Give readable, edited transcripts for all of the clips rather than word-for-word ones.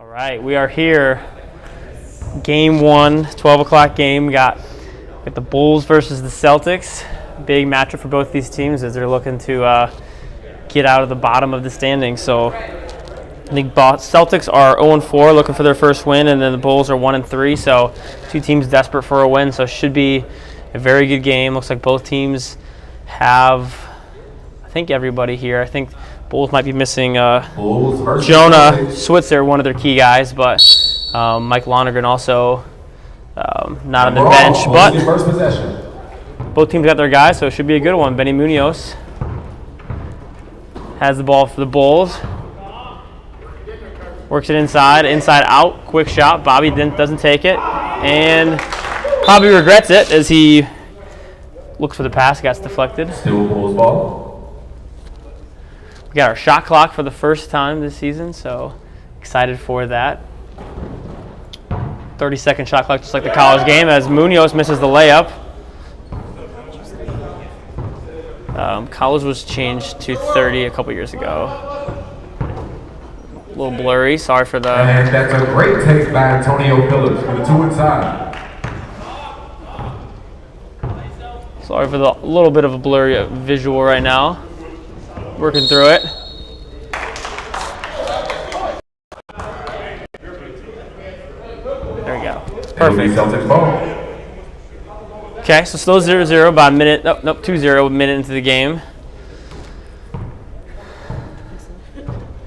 All right, we are here. Game 1, 12 o'clock game. We got the Bulls versus the Celtics. Big matchup for both these teams as they're looking to get out of the bottom of the standings. So I think Celtics are 0-4, looking for their first win, and then the Bulls are 1-3. So two teams desperate for a win. So it should be a very good game. Looks like both teams have, I think, everybody here. I think Bulls might be missing Jonah Switzer, one of their key guys, but Mike Lonergan also not on the bench. But both teams got their guys, so it should be a good one. Benny Munoz has the ball for the Bulls. Works it inside out, quick shot. Bobby doesn't take it, and probably regrets it as he looks for the pass, gets deflected. Still Bulls ball. We got our shot clock for the first time this season, so excited for that. 30-second shot clock, just like the college game, as Munoz misses the layup. College was changed to 30 a couple years ago. A little blurry, sorry for the... And that's a great take by Antonio Phillips for the two inside. Sorry for the little bit of a blurry visual right now. Working through it. There we go. Perfect. Celtics ball. Okay, so still 0-0 about a minute. Nope, 2-0 a minute into the game.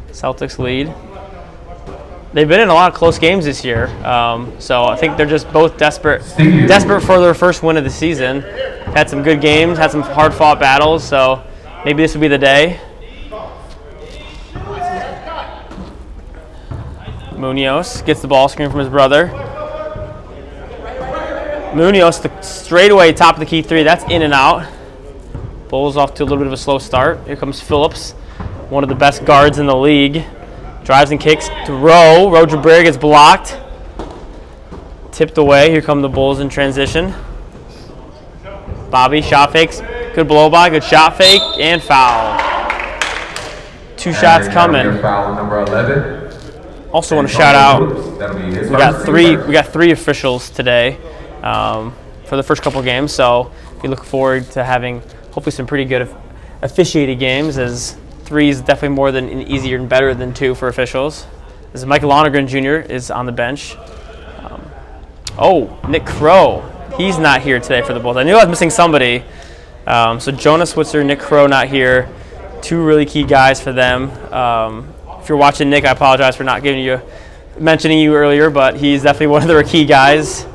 Celtics lead. They've been in a lot of close games this year, so I think they're just both desperate for their first win of the season. Had some good games, had some hard-fought battles, so maybe this will be the day. Munoz gets the ball screen from his brother. Munoz, the straightaway top of the key three. That's in and out. Bulls off to a little bit of a slow start. Here comes Phillips, one of the best guards in the league. Drives and kicks to Rowe. Rowe Jabrier gets blocked. Tipped away. Here come the Bulls in transition. Bobby, shot fakes. Good blow by, good shot fake, and foul. Two shots coming. Foul number 11. Also want to shout out, we got three officials today for the first couple games, so we look forward to having hopefully some pretty good officiated games, as 3 is definitely more than easier and better than 2 for officials. This is Mike Lonergan Jr. is on the bench. Nick Crow, he's not here today for the Bulls. I knew I was missing somebody. So Jonah Switzer, Nick Crow not here. 2 really key guys for them. If you're watching Nick, I apologize for not mentioning you earlier, but he's definitely one of their key guys.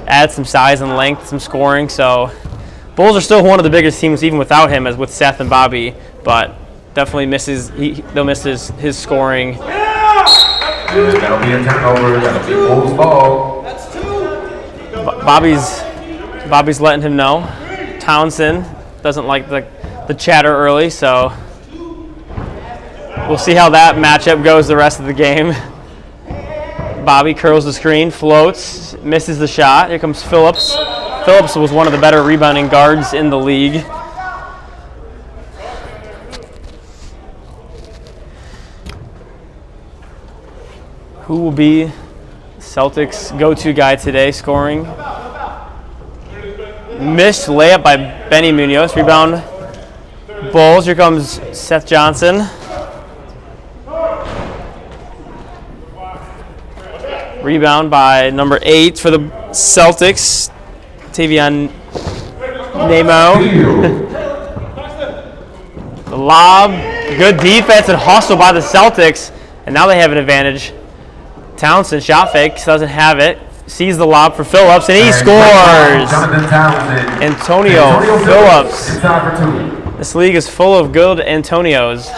Adds some size and length, some scoring. So Bulls are still one of the biggest teams even without him, as with Seth and Bobby, but definitely they'll miss his scoring. That'll be a turnover. That'll be Bulls ball. That's 2. Bobby's letting him know. Townsend doesn't like the chatter early, so we'll see how that matchup goes the rest of the game. Bobby curls the screen, floats, misses the shot. Here comes Phillips. Phillips was one of the better rebounding guards in the league. Who will be Celtics' go-to guy today scoring? Missed layup by Benny Munoz. Rebound Bulls. Here comes Seth Johnson. Rebound by number 8 for the Celtics, Tavion Nemo. The lob, good defense and hustle by the Celtics, and now they have an advantage. Townsend, shot fake, doesn't have it. Sees the lob for Phillips, and he scores! Antonio Phillips. This league is full of good Antonios.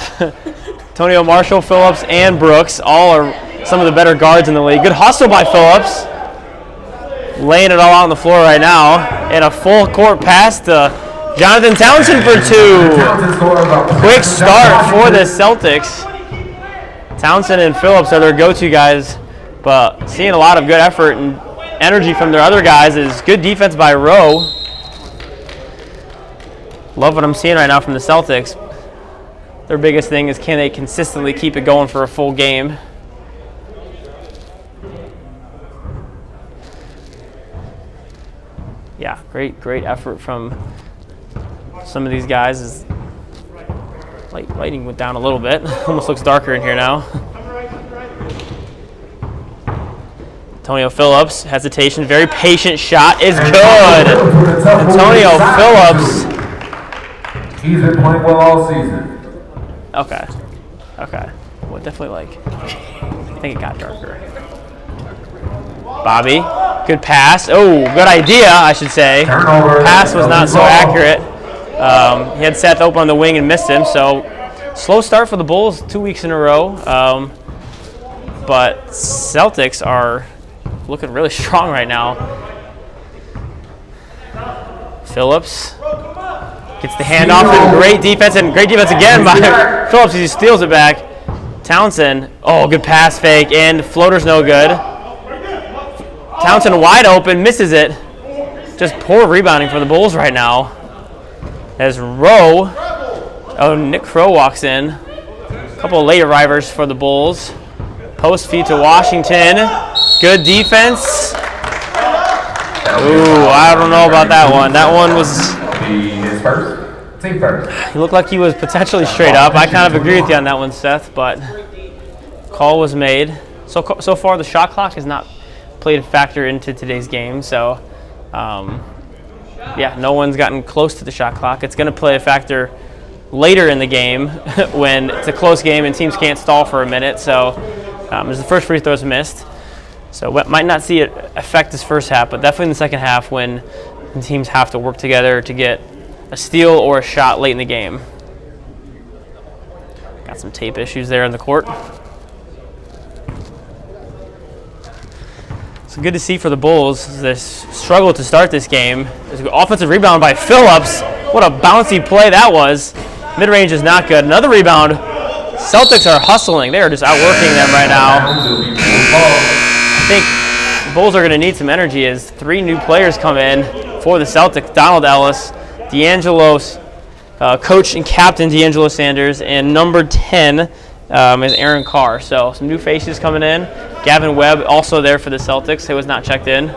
Antonio Marshall, Phillips, and Brooks all are some of the better guards in the league. Good hustle by Phillips. Laying it all out on the floor right now. And a full court pass to Jonathan Townsend for 2. Quick start for the Celtics. Townsend and Phillips are their go-to guys, but seeing a lot of good effort and energy from their other guys is good defense by Rowe. Love what I'm seeing right now from the Celtics. Their biggest thing is, can they consistently keep it going for a full game? Great effort from some of these guys. As lighting went down a little bit. Almost looks darker in here now. Antonio Phillips, hesitation, very patient shot is good. Antonio Phillips. He's been playing well all season. Okay. Well, definitely I think it got darker. Bobby, good pass. Oh, good idea, I should say. Turnover. Pass was not so accurate. He had Seth open on the wing and missed him, so slow start for the Bulls 2 weeks in a row. But Celtics are looking really strong right now. Phillips gets the handoff and great defense again by Phillips as he steals it back. Townsend, good pass fake, and floater's no good. Townsend wide open, misses it. Just poor rebounding for the Bulls right now. As Nick Crow walks in. A couple of late arrivers for the Bulls. Post feed to Washington. Good defense. Ooh, I don't know about that one. That one was... His first. Team first. He looked like he was potentially straight up. I kind of agree with you on that one, Seth, but call was made. So far, the shot clock has not played a factor into today's game. So, no one's gotten close to the shot clock. It's going to play a factor later in the game when it's a close game and teams can't stall for a minute. So, as the first free throw is missed. So, might not see it affect this first half, but definitely in the second half when teams have to work together to get a steal or a shot late in the game. Got some tape issues there in the court. So good to see for the Bulls. This struggle to start this game. There's an offensive rebound by Phillips. What a bouncy play that was. Mid-range is not good. Another rebound. Celtics are hustling. They are just outworking them right now. I think the Bulls are going to need some energy as 3 new players come in for the Celtics. Donald Ellis, D'Angelo's coach and captain D'Angelo Sanders, and number 10 is Aaron Carr. So some new faces coming in. Gavin Webb also there for the Celtics. He was not checked in.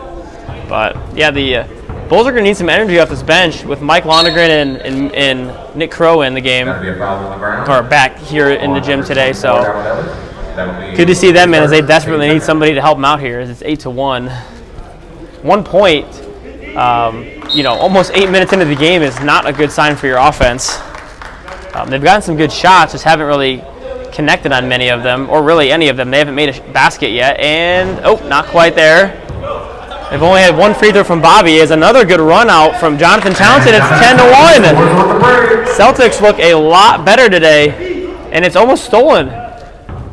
But the Bulls are going to need some energy off this bench with Mike Lonergan and Nick Crow in the game, or back here in the gym today. So good to see them, man, as they desperately need somebody to help them out here. As it's 8-1. 1 point. Almost 8 minutes into the game is not a good sign for your offense. They've gotten some good shots, just haven't really connected on many of them, or really any of them. They haven't made a basket yet, and not quite there. They've only had 1 free throw from Bobby. Is another good run out from Jonathan Townsend. It's 10-1. Celtics look a lot better today, and it's almost stolen.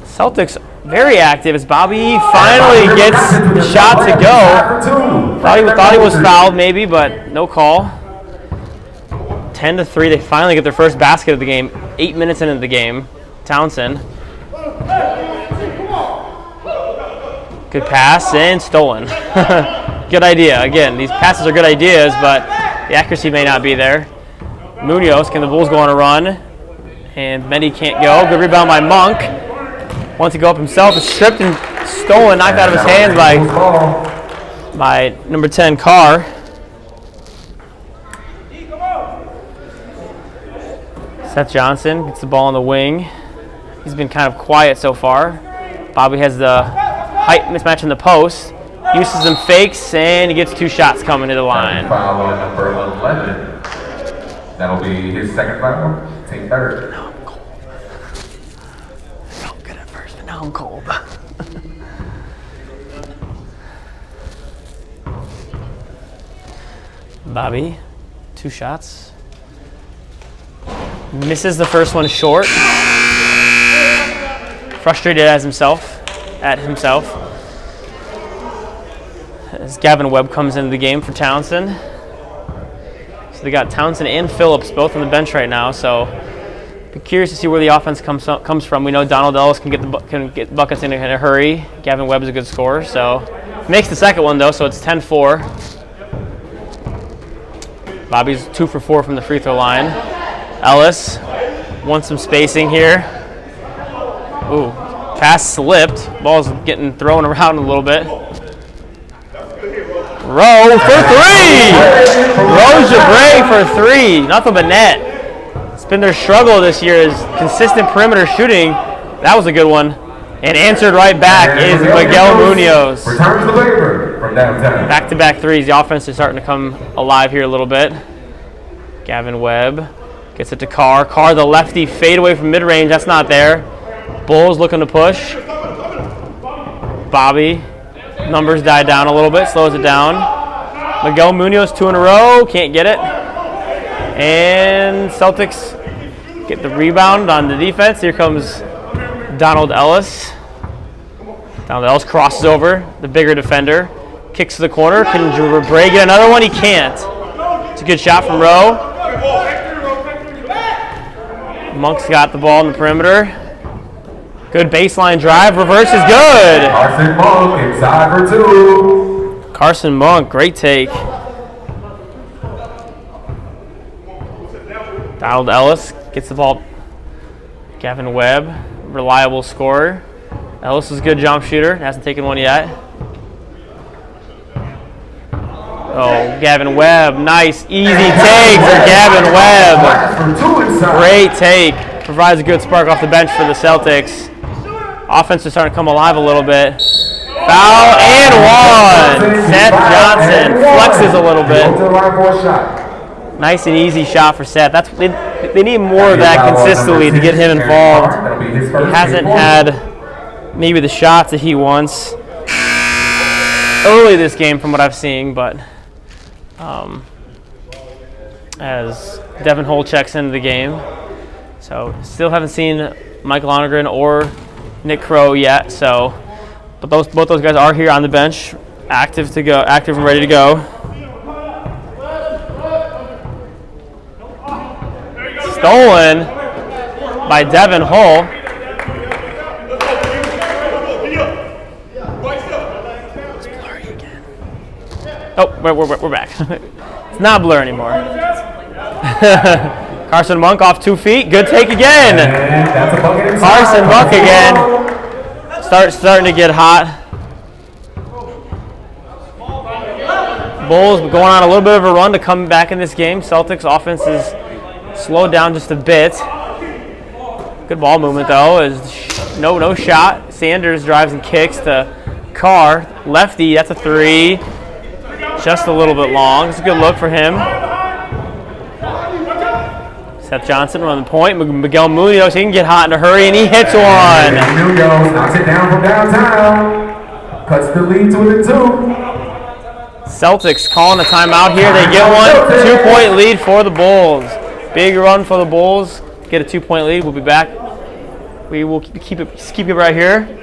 Celtics very active as Bobby finally gets the shot to go. Thought he was fouled maybe, but no call. 10-3. They finally get their first basket of the game. 8 minutes into the game. Townsend. Good pass and stolen. Good idea. Again, these passes are good ideas, but the accuracy may not be there. Munoz, can the Bulls go on a run? And Medi can't go. Good rebound by Monk. Wants to go up himself. It's stripped and stolen, knocked out of his hands by number 10, Carr. Seth Johnson gets the ball on the wing. He's been kind of quiet so far. Bobby has the height mismatch in the post. Uses some fakes, and he gets 2 shots coming to the line. Foul on number 11. That'll be his second foul. Team third. Now I'm cold. Felt good at first, but now I'm cold. Bobby, 2 shots. Misses the first one short. Frustrated at himself. As Gavin Webb comes into the game for Townsend. So they got Townsend and Phillips both on the bench right now. So be curious to see where the offense comes from. We know Donald Ellis can get buckets in a hurry. Gavin Webb is a good scorer. So makes the second one though. So it's 10-4. Bobby's 2 for 4 from the free throw line. Ellis wants some spacing here. Ooh, pass slipped. Ball's getting thrown around a little bit. Rowe for three! Rose Jabray for three. Nothing but net. It's been their struggle this year is consistent perimeter shooting. That was a good one. And answered right back is Miguel Munoz. Returns the favor from downtown. Back-to-back threes. The offense is starting to come alive here a little bit. Gavin Webb gets it to Carr. Carr, the lefty, fade away from mid-range. That's not there. Bulls looking to push. Bobby. Numbers died down a little bit. Slows it down. Miguel Munoz, 2 in a row. Can't get it. And Celtics get the rebound on the defense. Here comes Donald Ellis. Donald Ellis crosses over, the bigger defender. Kicks to the corner. Can Jabray get another one? He can't. It's a good shot from Rowe. Monk's got the ball in the perimeter. Good baseline drive. Reverse is good. Carson Monk inside for 2. Carson Monk, great take. Donald Ellis gets the ball. Gavin Webb, reliable scorer. Ellis is a good jump shooter. Hasn't taken one yet. Oh, Gavin Webb. Nice, easy take for Gavin Webb. Great take. Provides a good spark off the bench for the Celtics. Offense is starting to come alive a little bit. Foul and one. Seth Johnson flexes a little bit. Nice and easy shot for Seth. They need more of that consistently to get him involved. He hasn't had maybe the shots that he wants early this game from what I've seen, but as Devin Hull checks into the game. So still haven't seen Mike Lonergan or Nick Crow yet. So, but both those guys are here on the bench, active and ready to go. Stolen by Devin Hull. It's blurry again. Oh, we're back. It's not blur anymore. Carson Monk off 2 feet. Good take again. Carson Monk again. Starting to get hot. Bulls going on a little bit of a run to come back in this game. Celtics offense is slowed down just a bit. Good ball movement though. No shot. Sanders drives and kicks to Carr. Lefty, that's a 3. Just a little bit long. It's a good look for him. Seth Johnson on the point. Miguel Munoz, he can get hot in a hurry, and he hits one. Munoz knocks it down from downtown. Cuts the lead to the 2. Celtics calling a timeout here. They get one. 2-point lead for the Bulls. Big run for the Bulls. Get a 2-point lead. We'll be back. We will keep it right here.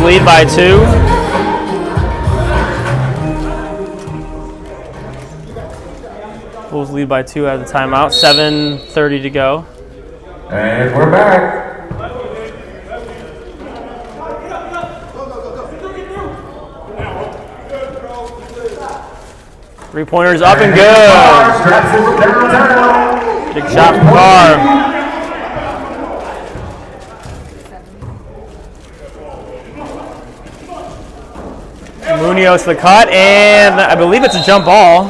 Lead by 2. Bulls lead by 2 at the timeout. 7:30 to go. And we're back. Three-pointers up and good. Big shot from Carr. Munoz the cut, and I believe it's a jump ball.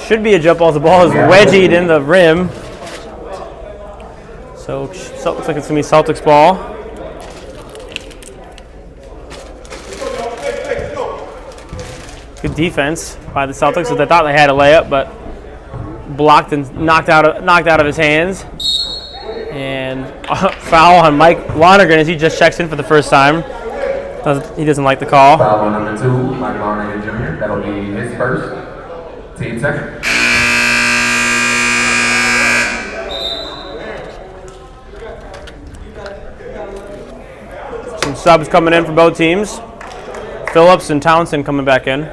Should be a jump ball. The ball is wedgied in the rim. So it looks like it's going to be Celtics ball. Good defense by the Celtics. So they thought they had a layup, but blocked and knocked out of his hands. And foul on Mike Lonergan as he just checks in for the first time. He doesn't like the call. Foul on number 2, Mike Lonergan Jr. That'll be his first. Team second. subs coming in for both teams. Phillips and Townsend coming back in.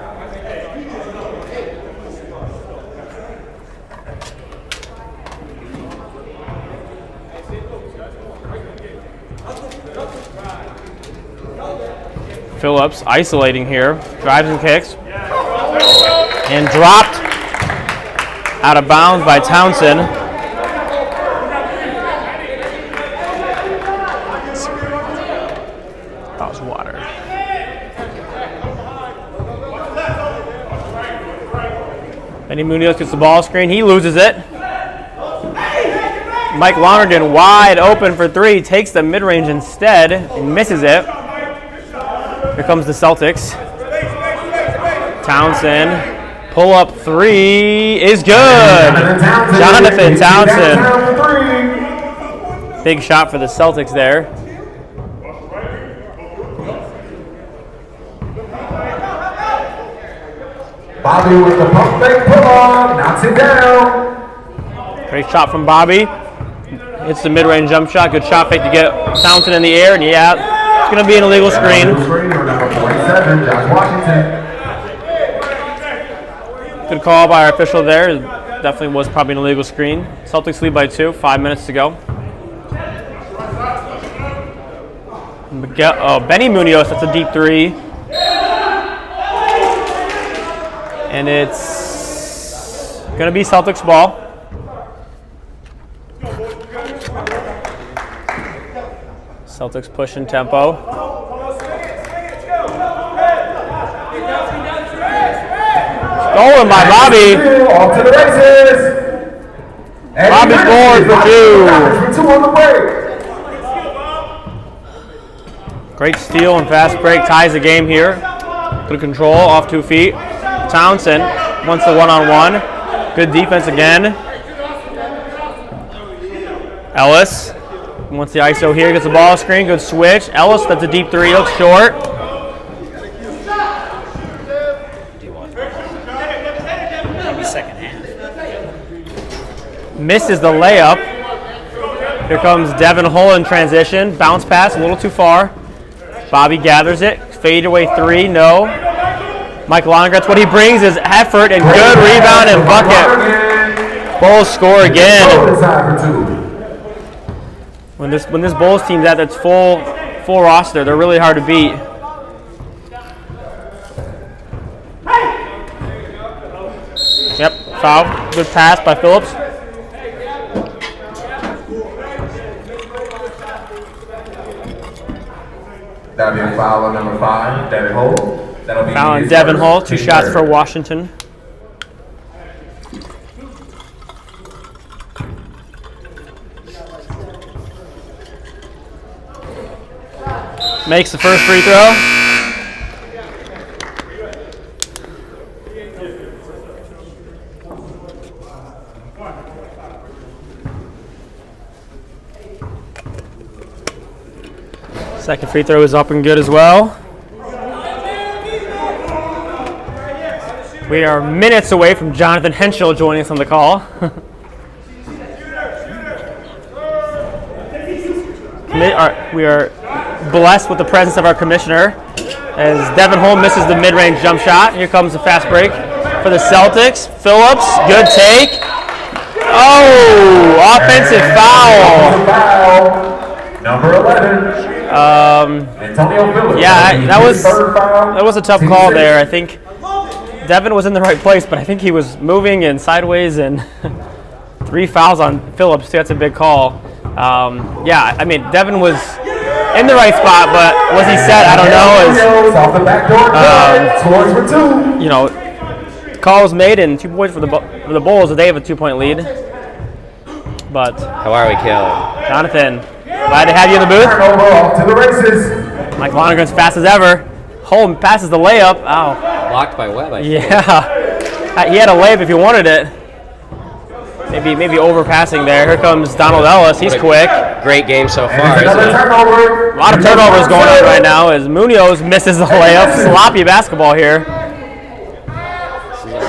Phillips isolating here, drives and kicks, and dropped out of bounds by Townsend. That was water. Benny Munoz gets the ball screen, he loses it. Mike Lonergan wide open for three, takes the mid-range instead and misses it. Here comes the Celtics. Townsend, pull up three is good. Jonathan Townsend. Big shot for the Celtics there. Bobby with the pump fake pull on, knocks it down. Great shot from Bobby. Hits the mid-range jump shot. Good shot fake to get Townsend in the air, and yeah, it's going to be an illegal screen. Good call by our official there. Definitely was probably an illegal screen. Celtics lead by 2, 5 minutes to go. Benny Munoz, that's a deep three. And it's going to be Celtics ball. Celtics pushing tempo. Stolen by Bobby. Off to the races. Bobby scores for 2. 2 on the break. Great steal and fast break ties the game here. Good control off 2 feet. Townsend wants the one-on-one. Good defense again. Ellis wants the ISO here. Gets the ball screen. Good switch. Ellis, that's a deep three. Looks short. Maybe second half. Misses the layup. Here comes Devin Hull in transition. Bounce pass a little too far. Bobby gathers it. Fade away three. No. Mike Lonergan, that's what he brings is effort and good rebound and bucket. Bulls score again. When this Bulls team's at its full roster, they're really hard to beat. Yep, foul. Good pass by Phillips. That'll be a foul on number 5, Devin Hull. Foul on Devin Hull, 2 shots for Washington. Makes the first free throw. Second free throw is up and good as well. We are minutes away from Jonathan Henschel joining us on the call. We are blessed with the presence of our commissioner as Devin Hull misses the mid-range jump shot. Here comes the fast break for the Celtics. Phillips, good take. Oh, offensive foul. Number 11. Antonio Phillips. Yeah, that was a tough call there. I think Devin was in the right place, but I think he was moving and sideways, and 3 fouls on Phillips. That's a big call. Yeah, I mean, Devin was in the right spot, but was he set? I don't know. Off the back door, scores for 2. You know, call was made and 2 points for the Bulls. They have a 2-point lead. But How are we, Caleb? Jonathan, glad to have you in the booth. Turnover off to the races. Mike Lonergan's fast as ever. Holm passes the layup. Ow. Blocked by Webb, I think. Yeah. He had a layup if he wanted it. Maybe overpassing there. Here comes Donald Ellis. He's quick. Great game so far, And isn't another it? turnover. A lot of turnovers going on right now as Munoz misses the layup. Sloppy basketball here. This is the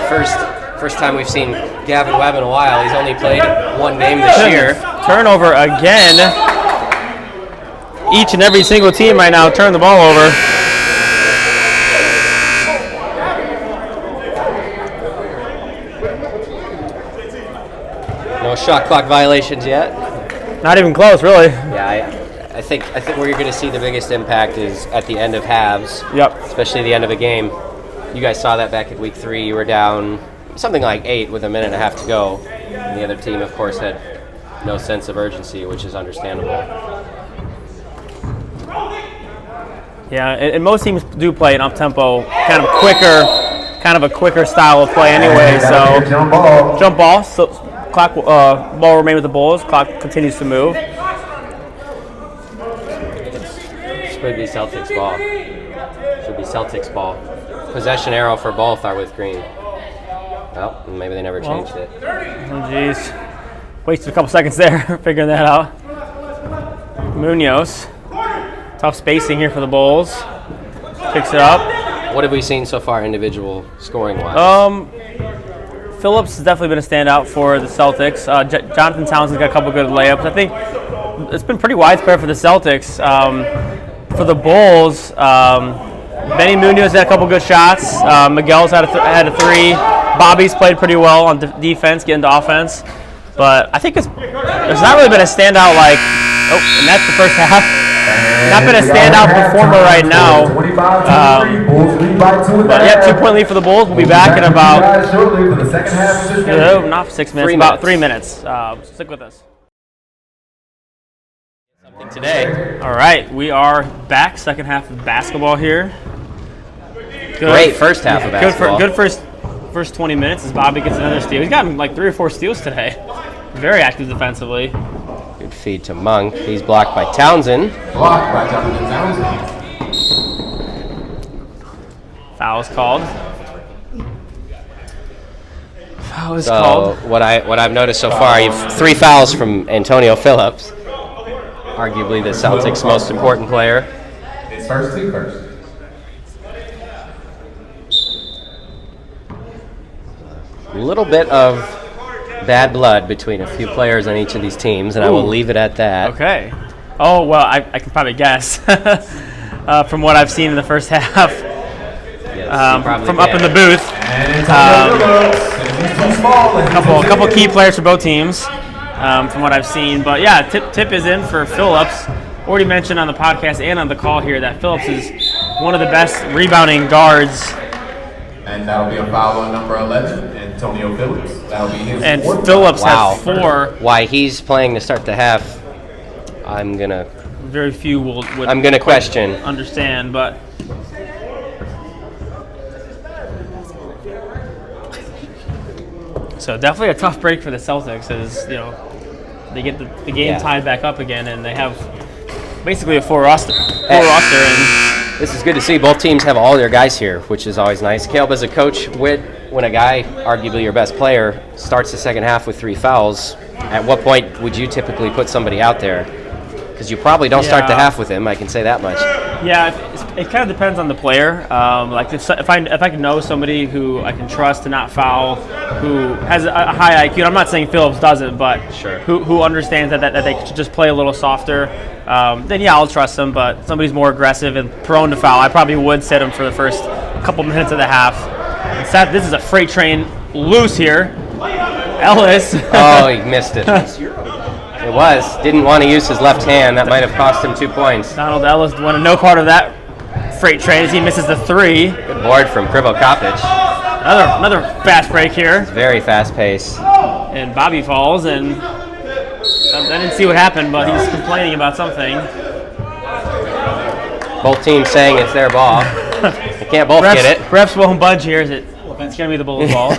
first time we've seen Gavin Webb in a while. He's only played 1 game this year. Turnover again. each and every single team right now turn the ball over. No shot clock violations yet. Not even close, really. Yeah, I think where you're going to see the biggest impact is at the end of halves. Yep. Especially the end of a game. You guys saw that back in week 3. You were down something like 8 with a minute and a half to go. And the other team, of course, had no sense of urgency, which is understandable. Yeah, and most teams do play an up-tempo, kind of a quicker style of play anyway. So jump ball. So clock ball remain with the Bulls. Clock continues to move. Should be Celtics ball. Should be Celtics ball. Possession arrow for both are with green. Well, maybe they never changed it. Oh, jeez. Wasted a couple seconds there figuring that out. Munoz. Tough spacing here for the Bulls. Picks it up. What have we seen so far individual scoring-wise? Phillips has definitely been a standout for the Celtics. Jonathan Townsend's got a couple good layups. I think it's been pretty widespread for the Celtics. For the Bulls, Benny Munoz had a couple good shots. Miguel's had a 3. Bobby's played pretty well on defense, getting to offense. But I think there's not really been a standout and that's the first half. Not been a standout performer right now. But yeah, 2-point lead for the Bulls. We'll be back in about not 6 minutes, about 3 minutes. Stick with us. Something today. All right, we are back. Second half of basketball here. Great first half of basketball. Good first 20 minutes as Bobby gets another steal. He's gotten like 3 or 4 steals today. Very active defensively. Good feed to Monk. He's blocked by Townsend. Foul is called. Foul is called. What I've noticed so far, you have 3 fouls from Antonio Phillips, arguably the Celtics' most important player. It's first team first. A little bit of bad blood between a few players on each of these teams, and I will leave it at that. Okay. Oh, well, I can probably guess from what I've seen in the first half. Yes, from up in the booth. A couple key players for both teams from what I've seen. But yeah, tip is in for Phillips. Already mentioned on the podcast and on the call here that Phillips is one of the best rebounding guards. And that'll be a foul on number 11, Antonio Phillips. That'll be his and fourth. Phillips Wow. has 4. Why he's playing to start the half, I'm gonna Very few would question. understand, but so definitely a tough break for the Celtics as they get the game tied back up again, and they have basically a full roster. And this is good to see. Both teams have all their guys here, which is always nice. Caleb, as a coach, when a guy, arguably your best player, starts the second half with 3 fouls, at what point would you typically put somebody out there? Because you probably don't start the half with him, I can say that much. Yeah, it kind of depends on the player. Like if I can know somebody who I can trust to not foul, who has a high IQ. I'm not saying Phillips doesn't, but who understands that they should just play a little softer. Then yeah, I'll trust them. But somebody's more aggressive and prone to foul, I probably would sit him for the first couple minutes of the half. Instead, this is a freight train loose here. Ellis. Oh, he missed it. It didn't want to use his left hand. That might have cost him 2 points. Donald Ellis wanted no part of that freight train as he misses the 3. Good board from Krivo Kopic. Another fast break here. It's very fast pace. And Bobby falls, and I didn't see what happened, but he's complaining about something. Both teams saying it's their ball. They can't both get it. Refs won't budge here. It's going to be the Bulls' ball.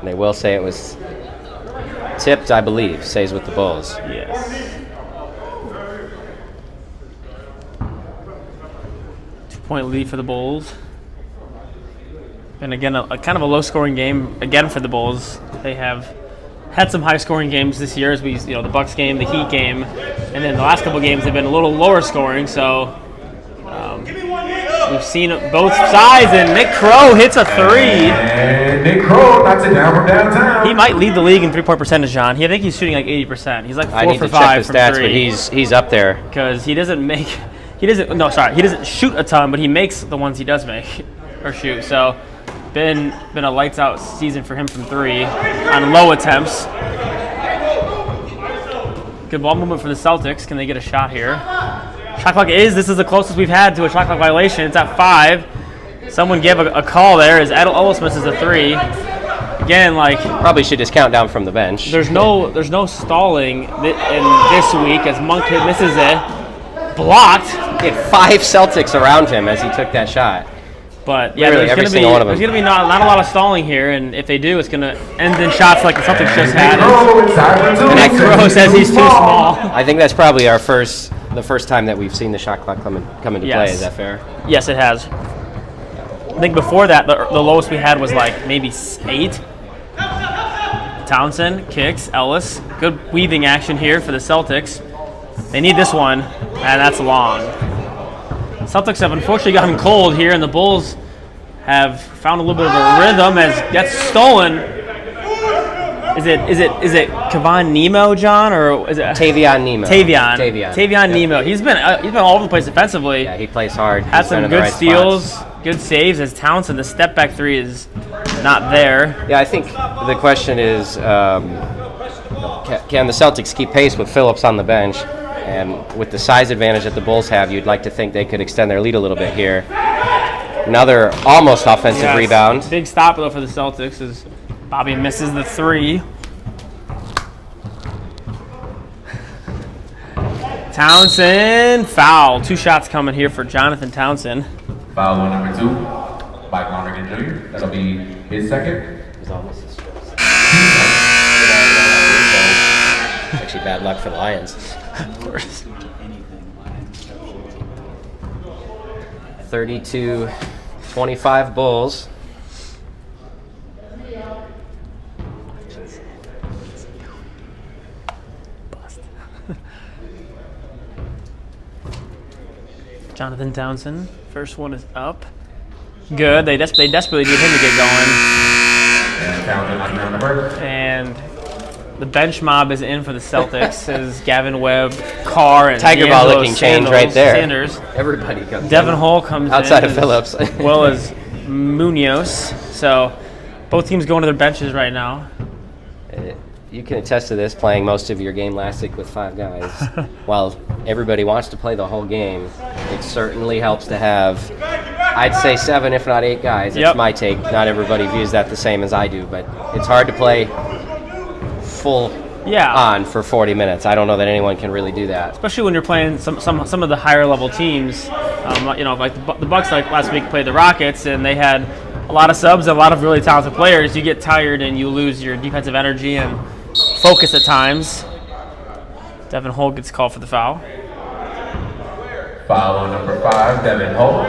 They will say it was tipped, I believe. Stays with the Bulls. Yes. 2-point lead for the Bulls. And again, a kind of a low-scoring game again for the Bulls. They have had some high-scoring games this year, as the Bucks game, the Heat game, and then the last couple games have been a little lower scoring. So we've seen both sides, and Nick Crow hits a 3. Nick Crow knocks it down from downtown. He might lead the league in three-point percentage, John. I think he's shooting like 80%. He's like 4 I need for to check 5 the from stats, 3. but he's up there. Because he doesn't shoot a ton, but he makes the ones he does make or shoot. So been a lights out season for him from 3 on low attempts. Good ball movement for the Celtics. Can they get a shot here? Shot clock this is the closest we've had to a shot clock violation. It's at 5. Someone gave a call there as Ellis misses a 3. Again, like Probably should just count down from the bench. there's no stalling in this week as Monk misses it. Blocked. He had 5 Celtics around him as he took that shot. But yeah, Literally there's every going to single one of them. be not a lot of stalling here, and if they do, it's going to end in shots like the Celtics just had. And Nick Crow says he's too small. I think that's probably the first time that we've seen the shot clock come into play. Is that fair? Yes, it has. I think before that, the lowest we had was like maybe 8. Townsend kicks, Ellis. Good weaving action here for the Celtics. They need this one, and that's long. Celtics have unfortunately gotten cold here, and the Bulls have found a little bit of a rhythm as gets stolen. Is it Kevon Nemo, John, or is it Tavion Nemo. Tavion Nemo. He's been all over the place defensively. Yeah, he plays hard. Had He's some been in the good right steals, spots. good saves as Townsend. The step back 3 is not there. Yeah, I think the question is, can the Celtics keep pace with Phillips on the bench? And with the size advantage that the Bulls have, you'd like to think they could extend their lead a little bit here. Another almost offensive rebound. Big stop though for the Celtics as Bobby misses the 3. Townsend, foul. 2 shots coming here for Jonathan Townsend. Foul on number 2, Mike Lonergan Jr. That'll be his second. Actually, bad luck for the Lions. Of course. 32-25 Bulls. Jonathan Townsend, first one is up. Good. They desperately need him to get going. And Townsend knocking down the first. And the bench mob is in for the Celtics as Gavin Webb, Carr, and Tiger ball D'Angelo looking change right there. Sanders. Everybody comes Devin in. Hall comes Outside in of Phillips. as well as Munoz. So both teams going to their benches right now. You can attest to this, playing most of your game last week with 5 guys. While everybody wants to play the whole game, it certainly helps to have, I'd say 7, if not 8 guys. That's Yep. my take. Not everybody views that the same as I do, but it's hard to play full on for 40 minutes. I don't know that anyone can really do that. Especially when you're playing some of the higher level teams. Like the Bucks like last week played the Rockets, and they had a lot of subs and a lot of really talented players. You get tired and you lose your defensive energy and focus at times. Devin Hall gets called for the foul. Foul on number 5, Devin Hall.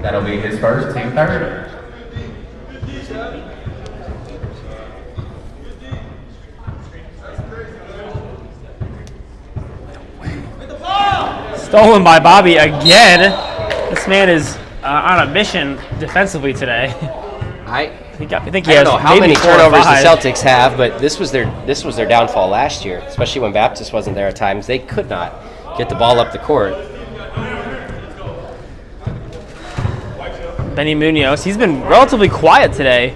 That'll be his first, team third. Stolen by Bobby again. This man is on a mission defensively today. I think he I has don't know how maybe many 4 or turnovers 5. the Celtics have, but this was their downfall last year, especially when Baptist wasn't there at times. They could not get the ball up the court. Benny Munoz, he's been relatively quiet today.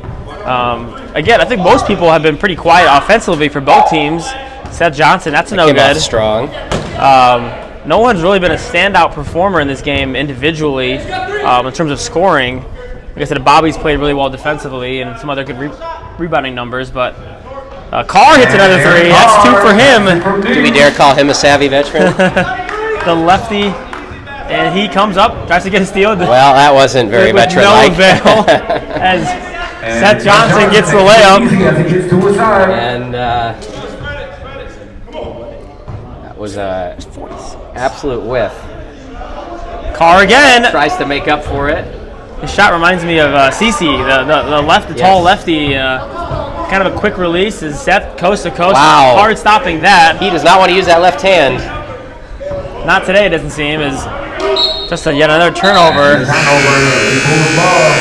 Again, I think most people have been pretty quiet offensively for both teams. Seth Johnson, that's no Came out good. strong. No one's really been a standout performer in this game individually in terms of scoring. Like I said, Bobby's played really well defensively and some other good rebounding numbers, but Carr hits another 3. That's 2 for him. Do we dare call him a savvy veteran? The lefty, and he comes up, tries to get a steal. Well, that wasn't very with veteran-like. no avail as Seth Johnson gets the layup. As he gets to his side. And that was a absolute whiff. Carr again. Tries to make up for it. His shot reminds me of Cece, the tall lefty. Kind of a quick release is Seth coast to coast. Wow. Hard stopping that. He does not want to use that left hand. Not today, it doesn't seem. Is just yet another turnover. Turnover, he pulls the ball.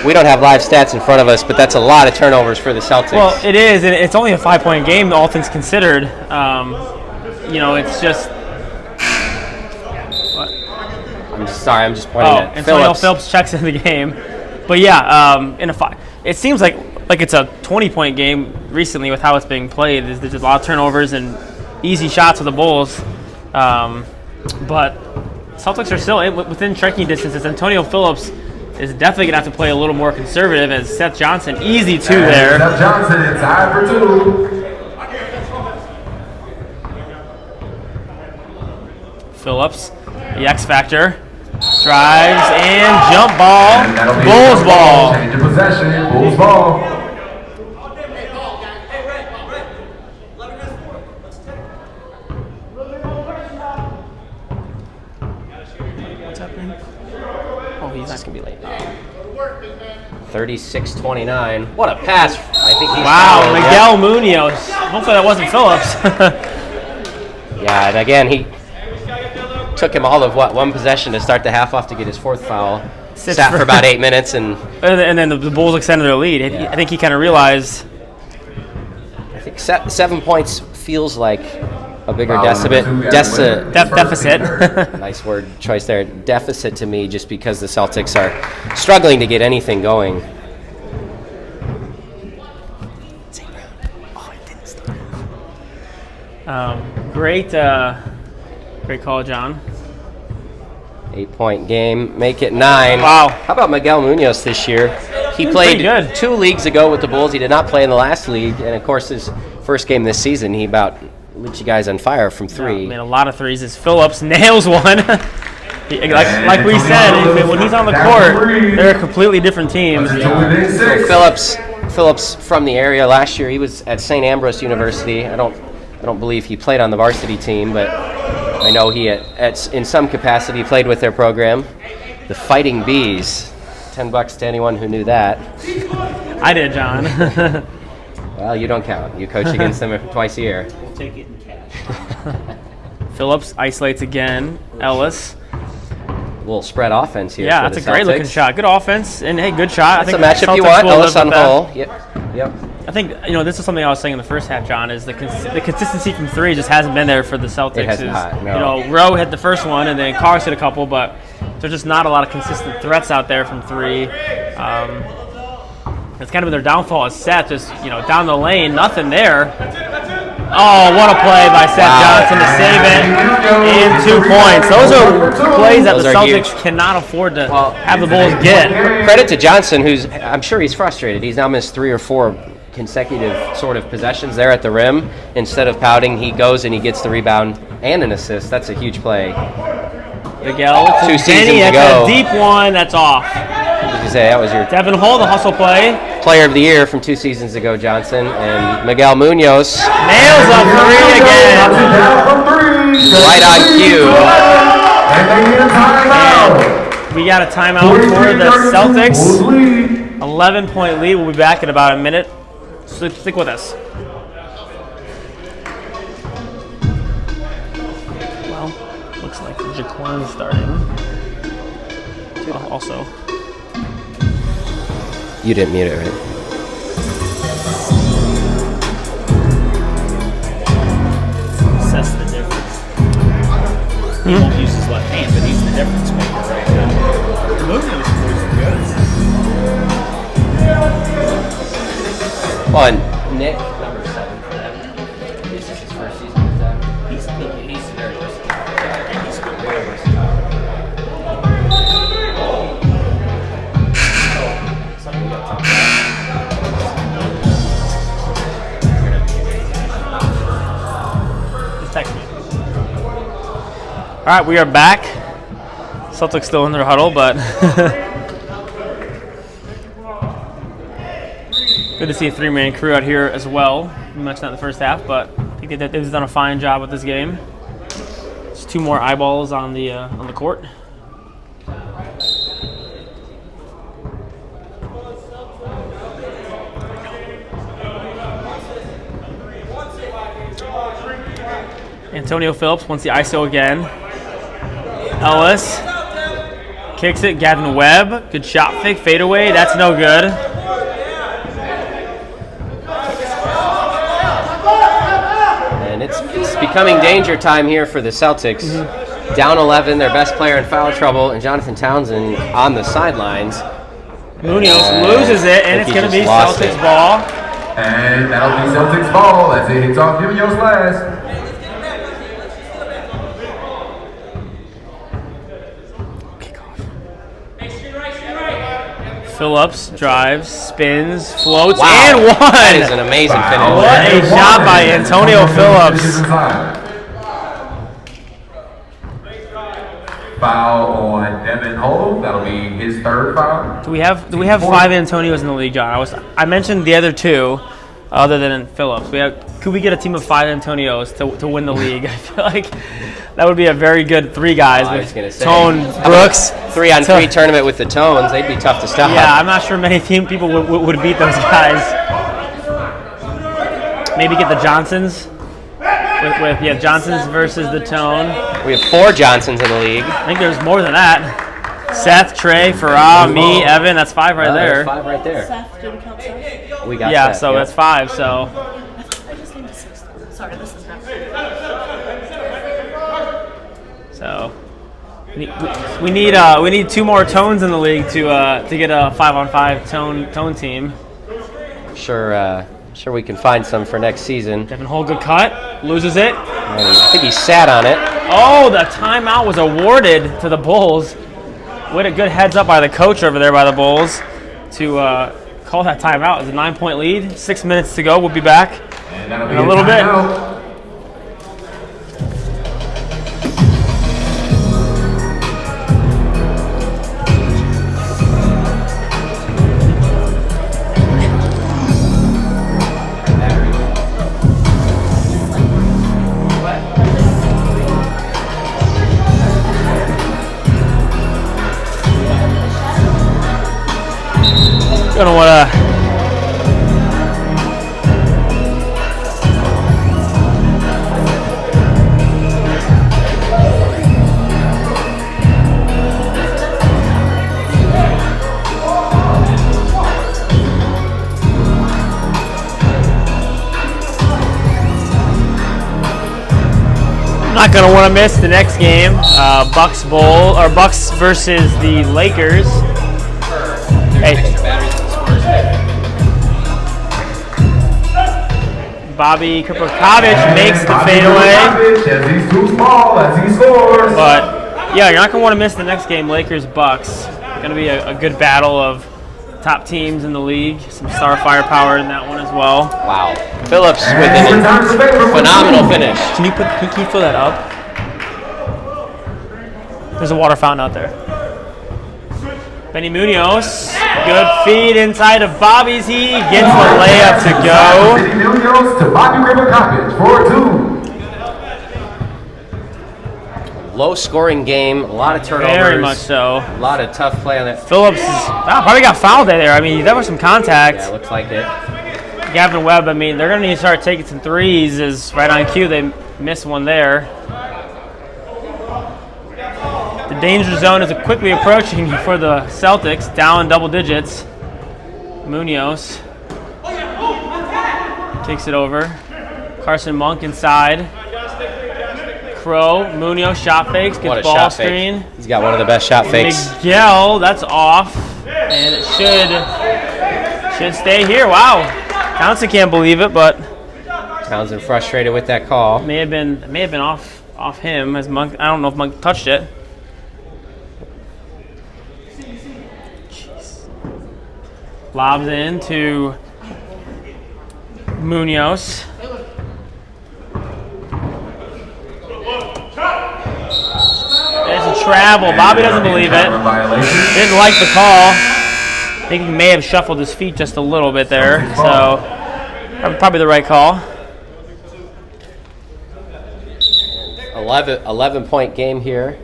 we don't have live stats in front of us, but that's a lot of turnovers for the Celtics. Well, it is, and it's only a 5-point game, all things considered. It's just. What? I'm just sorry. I'm just pointing at Antonio Phillips checks in the game, but in a 5, it seems like it's a 20-point game recently with how it's being played. There's just a lot of turnovers and easy shots with the Bulls, but Celtics are still within striking distance. As Antonio Phillips is definitely going to have to play a little more conservative, as Seth Johnson, easy 2 there. Seth Johnson inside for 2. Phillips, the X Factor, drives and jump ball, And that'll be Bulls a ball. Change of possession, Bulls ball. What's happening? Oh, he's This not can be late. 36-29. What a pass! I think he's Wow, fouled. Miguel Munoz. Hopefully that wasn't Phillips. Yeah, and again, he took him all of one possession to start the half off to get his 4th foul. Sat for about 8 minutes, and and then the Bulls extended their lead. Yeah. I think he kind of realized. I think 7 points feels like a bigger Foul deficit. number 2 got the win. Deficit. Nice word choice there. Deficit to me, just because the Celtics are struggling to get anything going. Great call, John. 8-point game, make it 9. Wow. How about Miguel Munoz this year? He He's played pretty good. 2 leagues ago with the Bulls. He did not play in the last league, and of course his first game this season, he about lit you guys on fire from 3. Made a lot of threes. As Phillips nails one. like we said, when he's on the court, they're a completely different team. Phillips from the area last year. He was at St. Ambrose University. I don't believe he played on the varsity team, but I know he in some capacity played with their program, the Fighting Bees. $10 to anyone who knew that. I did, John. Well, you don't count. You coach against them twice a year. We'll take it in cash. Phillips isolates again. Ellis. Little spread offense here. Yeah, for that's the a great looking Celtics. shot. Good offense, and hey, good shot. That's I a think matchup you Celtics want. will Ellis live on with the that. hole. Yep. I think this is something I was saying in the first half, John. Is the consistency from 3 just hasn't been there for the Celtics. It has not, no. Rowe hit the first one, and then Carrs hit a couple, but there's just not a lot of consistent threats out there from 3. It's kind of been their downfall. Is Seth just down the lane, nothing there. Oh, what a play by Seth Johnson to save it and 2 points. Those are plays that Those the are Celtics huge. cannot afford to Well, have the Bulls get. Credit to Johnson, I'm sure he's frustrated. He's now missed 3 or 4 consecutive sort of possessions there at the rim. Instead of pouting, he goes and he gets the rebound and an assist. That's a huge play. Miguel, 2 seasons Denny, ago. that's a deep one. That's off. Did you say that was your Devin Hull, the hustle play. player of the year from 2 seasons ago, Johnson? And Miguel Munoz, Nails a 3 again. right on cue. And they get a timeout. We got a timeout for the Celtics. 11-point lead. We'll be back in about a minute. Stick with us. Well, looks like Jaquan's starting. Also. You didn't mute it, right? Assess the difference. He won't use his left hand, but he's the difference maker right now. The movement is good. Well, and Nick, number 7 for them. This is his first season with them. He's very versatile. Yeah, he's good. Very versatile. Something we gotta talk about. Just text me. All right, we are back. Celtics still in their huddle, but good to see a 3-man crew out here as well. We mentioned that in the first half, but I think they've done a fine job with this game. Just 2 more eyeballs on the court. Antonio Phillips wants the ISO again. Ellis Kicks it, Gavin Webb. Good shot fake, fadeaway. That's no good. And it's becoming danger time here for the Celtics. Down 11, their best player in foul trouble, and Jonathan Townsend on the sidelines. Munoz loses it, and it's going to be Celtics ball. And that'll be Celtics ball as it hits off Munoz last. Phillips drives, spins, floats, Wow. and one. That is an amazing finish. What a shot by Antonio Phillips. Foul on Devin Hull. That'll be his third foul. Do we have 5 Antonios in the league, John? I mentioned the other 2, other than Phillips. Could we get a team of 5 Antonios to win the league? I feel like that would be a very good 3 guys I was with gonna say, Tone, Brooks. 3-on-3 tournament with the Tones, they'd be tough to stop. Yeah, I'm not sure many people would beat those guys. Maybe get the Johnsons. With Johnsons versus the Tone. We have 4 Johnsons in the league. I think there's more than that. Seth, Trey, Farah, me, Evan. That's 5 right there. There's 5 right there. Seth, did we count Seth? We got Yeah, Seth, so yep. that's 5. So I just named a 6th. Sorry, this is not. so we need 2 more Tones in the league to get a 5-on-5 tone team. Sure we can find some for next season. Devin Hull, good cut, loses it. I think he sat on it. Oh, the timeout was awarded to the Bulls. What a good heads up by the coach over there by the Bulls to call that timeout. It's a 9-point lead. 6 minutes to go. We'll be back And that'll be in a little bit. timeout. Gonna wanna. Not gonna want to miss the next game, Bucks versus the Lakers. Hey. Bobby Kripkovic makes the fadeaway. As he's too small, as he scores. But yeah, you're not gonna want to miss the next game, Lakers-Bucks. Gonna be a good battle of top teams in the league. Some star firepower in that one as well. Wow. Phillips with a phenomenal finish. Can you fill that up? There's a water fountain out there. Benny Munoz, good feed inside of Bobby's. He gets the layup to go. Benny Munoz to Bobby Kripkovic for 2. Low scoring game, a lot of turnovers. Very much so. A lot of tough play on that. Phillips probably got fouled there. I mean, that was some contact. Yeah, looks like it. Gavin Webb, I mean, they're going to need to start taking some threes. Is right on cue. They missed one there. The danger zone is quickly approaching for the Celtics, down double digits. Munoz takes it over. Carson Monk inside. Crow, Munoz shot fakes, What a gets ball shot screen. fake. He's got one of the best shot fakes. Miguel, that's off, and it should stay here. Wow, Townsend can't believe it, but Townsend frustrated with that call. may have been off him as Monk. I don't know if Monk touched it. Jeez. Lobs in to Munoz. There's a travel. Bobby doesn't believe it. Didn't like the call. I think he may have shuffled his feet just a little bit there. So probably the right call. 11-point game here.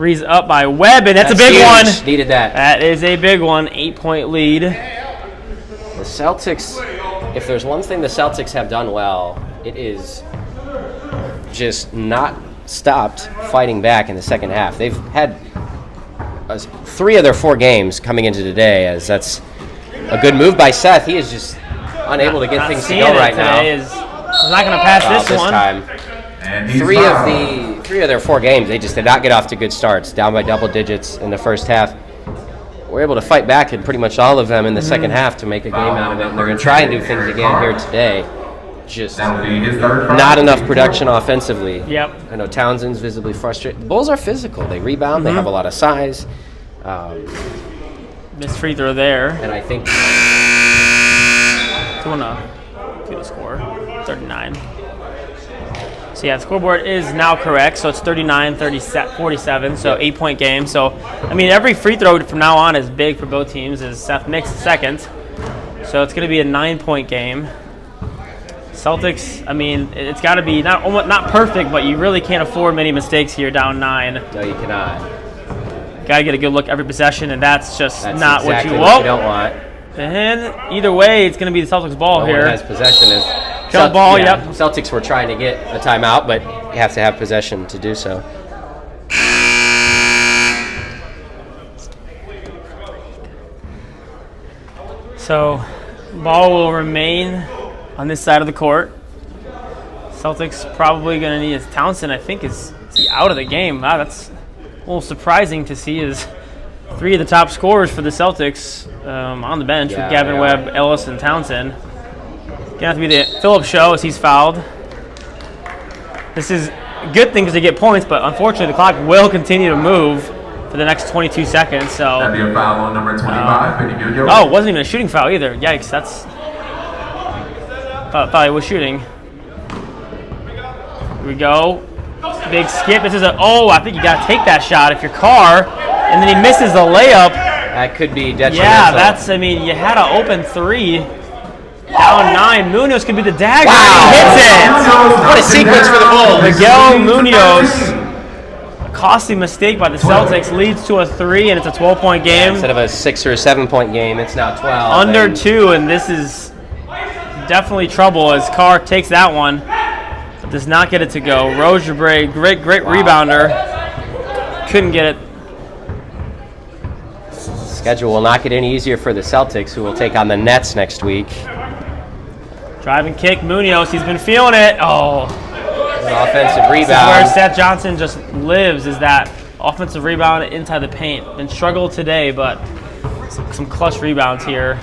Three's up by Webb, and that's a big huge. one. Needed that. That is a big one. 8-point lead. The Celtics, if there's one thing the Celtics have done well, it is just not stopped fighting back in the second half. They've had 3 of their 4 games coming into today, as that's a good move by Seth. He is just unable to get things to go right now. He's not going to pass this one. Time. And he's 3 fouled. of their 4 games, they just did not get off to good starts. Down by double digits in the first half. We're able to fight back in pretty much all of them in the second half to make a game out of it. And they're going to try and do things again here today. Just That'll be his third foul. not enough production offensively. Yep. I know Townsend's visibly frustrated. The Bulls are physical. They rebound. They have a lot of size. Missed free throw there. And I think 2 to score. 39. So yeah, the scoreboard is now correct. So it's 39-47. So 8-point game. So I mean, every free throw from now on is big for both teams. As Seth makes the second, so it's going to be a 9-point game. Celtics, I mean, it's got to be not perfect, but you really can't afford many mistakes here. Down 9. no, you cannot. Got to get a good look every possession, and that's just That's not exactly what what you you don't want. And either way, it's going to be the Celtics ball No here. one has possession. Jump ball, yep. Celtics were trying to get a timeout, but you have to have possession to do so. So, ball will remain on this side of the court. Celtics probably going to need Townsend, I think, is he out of the game. Wow, that's a little surprising to see is 3 of the top scorers for the Celtics on the bench with Gavin they Webb, Ellis, and Townsend. Going to have to be the Phillips show as he's fouled. This is a good thing because they get points, but unfortunately the clock will continue to move for the next 22 seconds. So, That'd be a foul on number 25. Penny Munoz. oh, it wasn't even a shooting foul either. Yikes, that's... Thought he was shooting. Here we go. Big skip. This is I think you got to take that shot if you're Carr. And then he misses the layup. That could be detrimental. Yeah, you had an open 3. Down 9. Munoz could be the dagger. Wow. He hits it. What a sequence for the Bulls. Miguel Munoz. A costly mistake by the Celtics leads to a 3, and it's a 12-point game. Instead of a 6 or a 7-point game, it's now 12. Under and 2, and this is definitely trouble as Carr takes that one, but does not get it to go. Rose Jabray, great rebounder. Couldn't get it. Schedule will not get any easier for the Celtics, who will take on the Nets next week. Drive and kick, Munoz. He's been feeling it. Oh, An offensive this is where rebound. Seth Johnson just lives, is that offensive rebound inside the paint. Been struggled today, but some clutch rebounds here.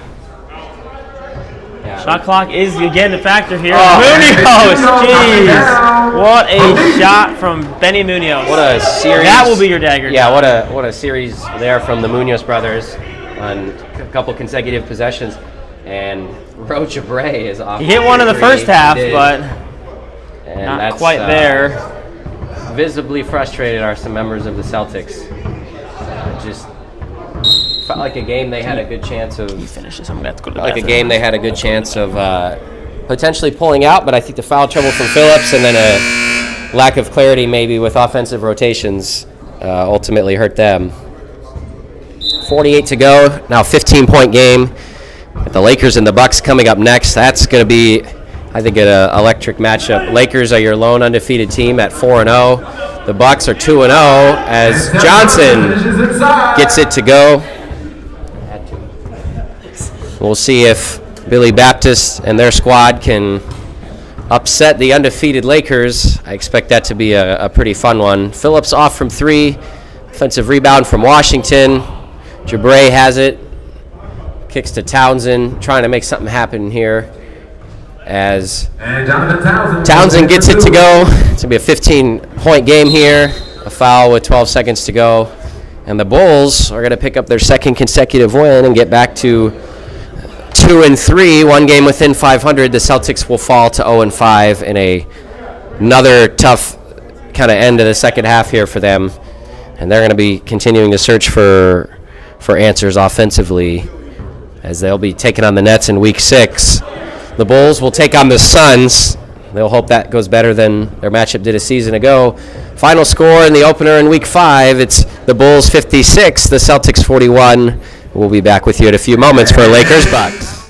Yeah. Shot clock is again the factor here. Oh, Munoz, jeez. What a shot from Benny Munoz. What a series. That will be your dagger. Yeah, what a series there from the Munoz brothers on a couple consecutive possessions. And Roach Jabray is off. He hit one in the first half, He did. but And not that's, quite there. Visibly frustrated are some members of the Celtics. Just felt like a game they had a good chance of. Finish this. I'm gonna have to go to the Like a bathroom. game they had a good chance of potentially pulling out, but I think the foul trouble from Phillips and then a lack of clarity maybe with offensive rotations ultimately hurt them. 48 to go, now 15-point game. With the Lakers and the Bucks coming up next, that's going to be, I think, an electric matchup. Lakers are your lone undefeated team at 4-0. The Bucks are 2-0 as Johnson gets it to go. We'll see if Billy Baptist and their squad can upset the undefeated Lakers. I expect that to be a pretty fun one. Phillips off from 3. Offensive rebound from Washington. Jabray has it. Kicks to Townsend, trying to make something happen here. As Townsend gets it to go. It's going to be a 15-point game here. A foul with 12 seconds to go. And the Bulls are going to pick up their second consecutive win and get back to 2-3, one game within 500. The Celtics will fall to 0-5 in another tough kind of end of the second half here for them. And they're going to be continuing to search for answers offensively as they'll be taking on the Nets in Week 6. The Bulls will take on the Suns they'll hope that goes better than their matchup did a season ago. Final score in the opener in Week 5, it's the Bulls 56, the Celtics 41. We'll be back with you in a few moments for Lakers Bucks.